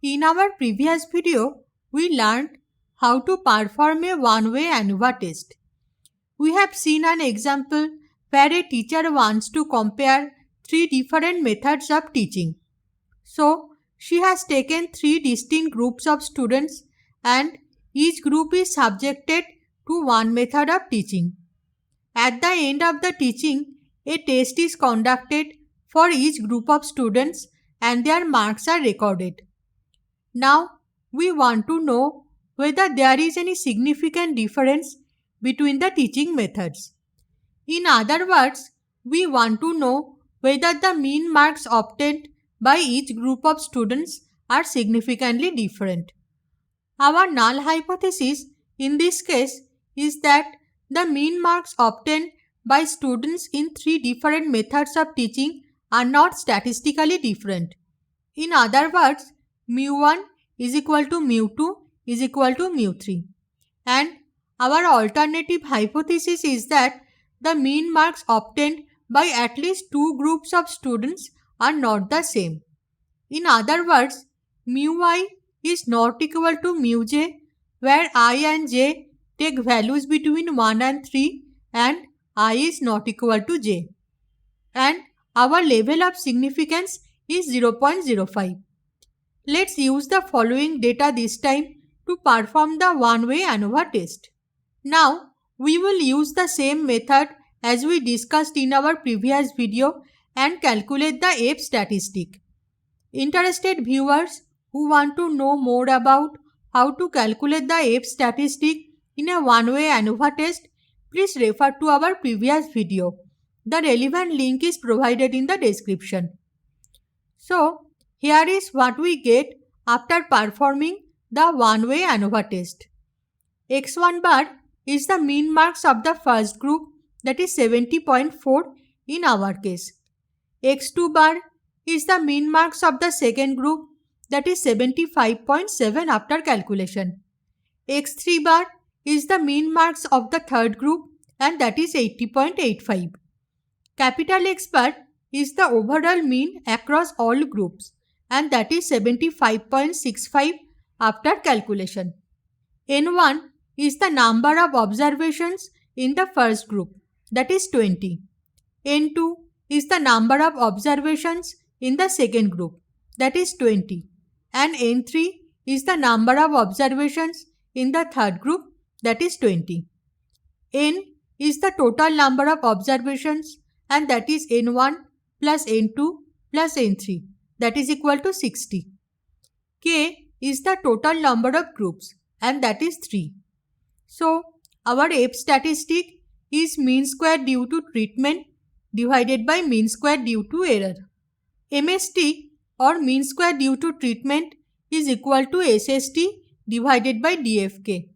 In our previous video, we learned how to perform a one-way ANOVA test. We have seen an example where a teacher wants to compare three different methods of teaching. So, she has taken three distinct groups of students and each group is subjected to one method of teaching. At the end of the teaching, a test is conducted for each group of students and their marks are recorded. Now, we want to know whether there is any significant difference between the teaching methods. In other words, we want to know whether the mean marks obtained by each group of students are significantly different. Our null hypothesis in this case is that the mean marks obtained by students in three different methods of teaching are not statistically different. In other words, mu1 is equal to mu2 is equal to mu3. And our alternative hypothesis is that the mean marks obtained by at least two groups of students are not the same. In other words, mu I is not equal to mu j, where I and j take values between 1 and 3 and I is not equal to j. And our level of significance is 0.05. Let's use the following data this time to perform the one-way ANOVA test. Now, we will use the same method as we discussed in our previous video and calculate the F statistic. Interested viewers who want to know more about how to calculate the F statistic in a one-way ANOVA test, please refer to our previous video. The relevant link is provided in the description. So, here is what we get after performing the one-way ANOVA test. X1 bar is the mean marks of the first group, that is 70.4 in our case. X2 bar is the mean marks of the second group, that is 75.7 after calculation. X3 bar is the mean marks of the third group and that is 80.85. Capital X bar is the overall mean across all groups and that is 75.65 after calculation. N1 is the number of observations in the first group, that is 20. N2 is the number of observations in the second group, that is 20. And N3 is the number of observations in the third group, that is 20. N is the total number of observations and that is N1 plus N2 plus N3, that is equal to 60. K is the total number of groups and that is 3. So, our F statistic is mean square due to treatment divided by mean square due to error. MST or mean square due to treatment is equal to SST divided by DFK,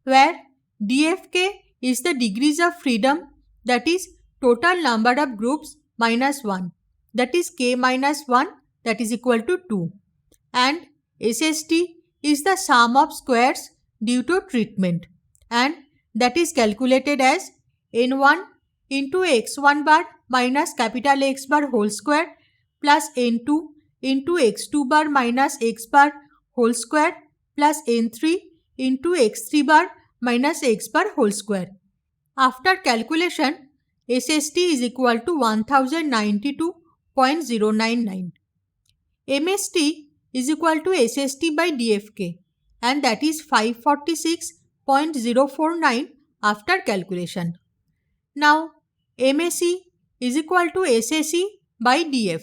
where DFK is the degrees of freedom, that is total number of groups minus 1, that is K minus 1, that is equal to 2, and SST is the sum of squares due to treatment and that is calculated as N1 into X1 bar minus capital X bar whole square plus N2 into X2 bar minus X bar whole square plus N3 into X3 bar minus X bar whole square. After calculation, SST is equal to 1092.099. MST is equal to SST by DFK and that is 546.049 after calculation. Now, MSE is equal to SSE by DF.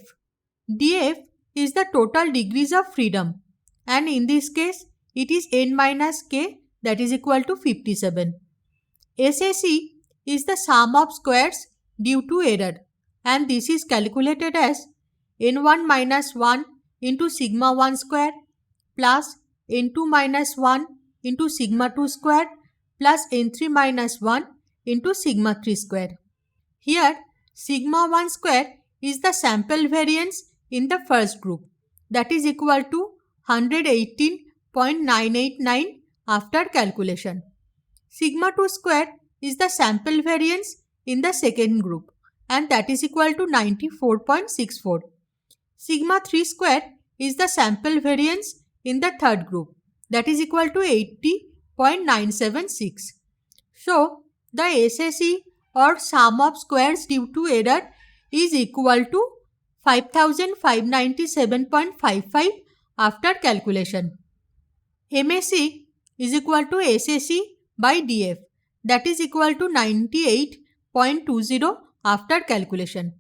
DF is the total degrees of freedom and in this case it is N minus K, that is equal to 57. SSE is the sum of squares due to error and this is calculated as N1 minus 1 into sigma 1 square plus N2 minus 1 into sigma 2 square plus N3 minus 1 into sigma 3 square. Here, sigma 1 square is the sample variance in the first group, that is equal to 118.989 after calculation. Sigma 2 square is the sample variance in the second group and that is equal to 94.64. Sigma 3 square is the sample variance in the third group, that is equal to 80.976. So, the SSE or sum of squares due to error is equal to 5597.55 after calculation. MSE is equal to SSE by DF, that is equal to 98.20 after calculation.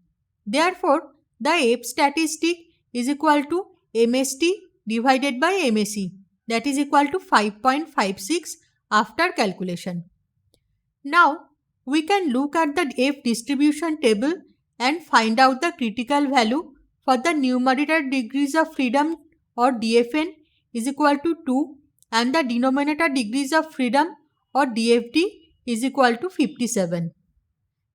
Therefore, the F statistic is equal to MST divided by MSE, that is equal to 5.56 after calculation. Now, we can look at the F distribution table and find out the critical value for the numerator degrees of freedom or DFN is equal to 2 and the denominator degrees of freedom or DFD is equal to 57.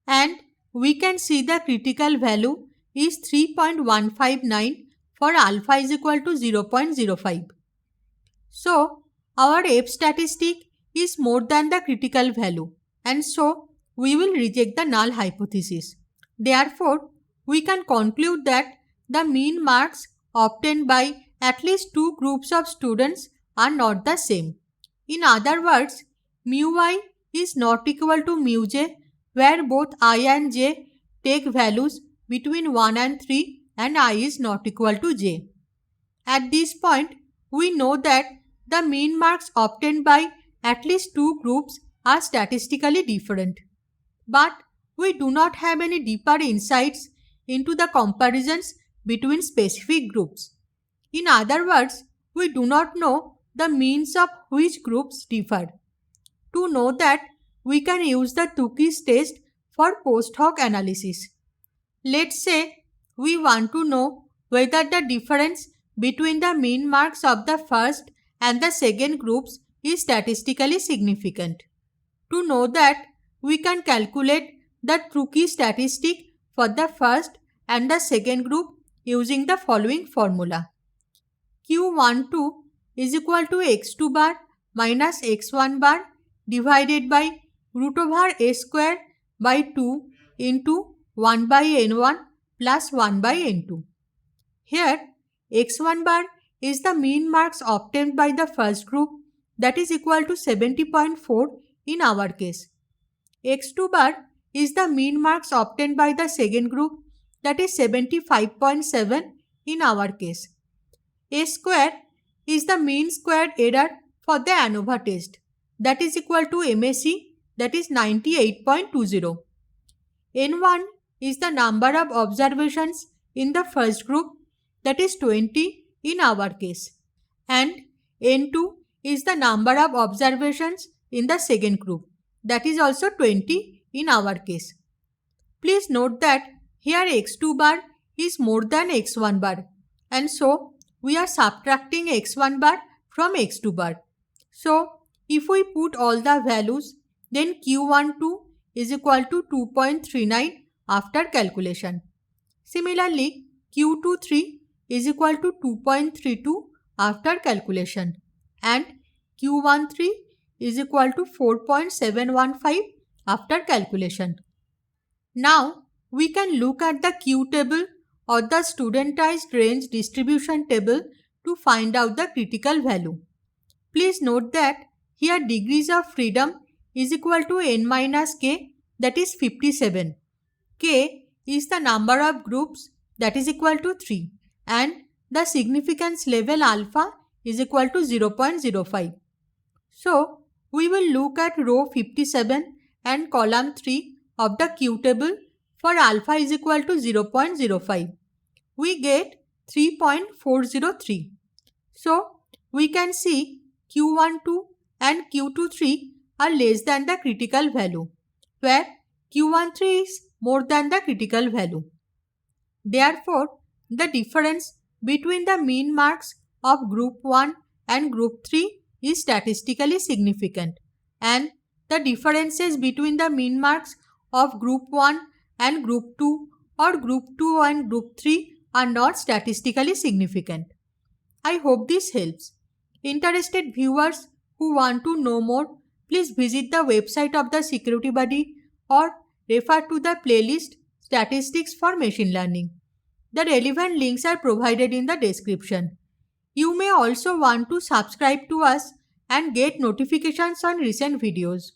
And we can see the critical value is 3.159 for alpha is equal to 0.05. So, our F statistic is more than the critical value, and so we will reject the null hypothesis. Therefore, we can conclude that the mean marks obtained by at least two groups of students are not the same. In other words, mu I is not equal to mu j, where both I and j take values between 1 and 3 and I is not equal to j. At this point, we know that the mean marks obtained by at least two groups are statistically different. But we do not have any deeper insights into the comparisons between specific groups. In other words, we do not know the means of which groups differ. To know that, we can use the Tukey's test for post-hoc analysis. Let's say we want to know whether the difference between the mean marks of the first and the second groups is statistically significant. To know that, we can calculate the Tukey statistic for the first and the second group using the following formula. Q12 is equal to x2 bar minus x1 bar divided by root over a square by 2 into 1 by n1 plus 1 by n2. Here, x1 bar is the mean marks obtained by the first group, that is equal to 70.4 in our case. x2 bar is the mean marks obtained by the second group, that is 75.7 in our case. A square is the mean squared error for the ANOVA test, that is equal to MSE, that is 98.20. N1 is the number of observations in the first group, that is 20 in our case, and N2 is the number of observations in the second group, that is also 20 in our case. Please note that here x2 bar is more than x1 bar, and so we are subtracting x1 bar from x2 bar. So, if we put all the values, then Q12 is equal to 2.39 after calculation. Similarly, Q23 is equal to 2.32 after calculation, and Q13 is equal to 4.715 after calculation. Now, we can look at the Q table or the studentized range distribution table to find out the critical value. Please note that here degrees of freedom is equal to n minus k, that is 57. K is the number of groups, that is equal to 3, and the significance level alpha is equal to 0.05. So, we will look at row 57 and column 3 of the Q table for alpha is equal to 0.05. We get 3.403. So, we can see Q12 and Q23 are less than the critical value, where Q13 is more than the critical value. Therefore, the difference between the mean marks of group 1 and group 3 is statistically significant, and the differences between the mean marks of group 1 and group 2 or group 2 and group 3 are not statistically significant. I hope this helps. Interested viewers who want to know more, please visit the website of the Security Buddy or refer to the playlist Statistics for Machine Learning. The relevant links are provided in the description. You may also want to subscribe to us and get notifications on recent videos.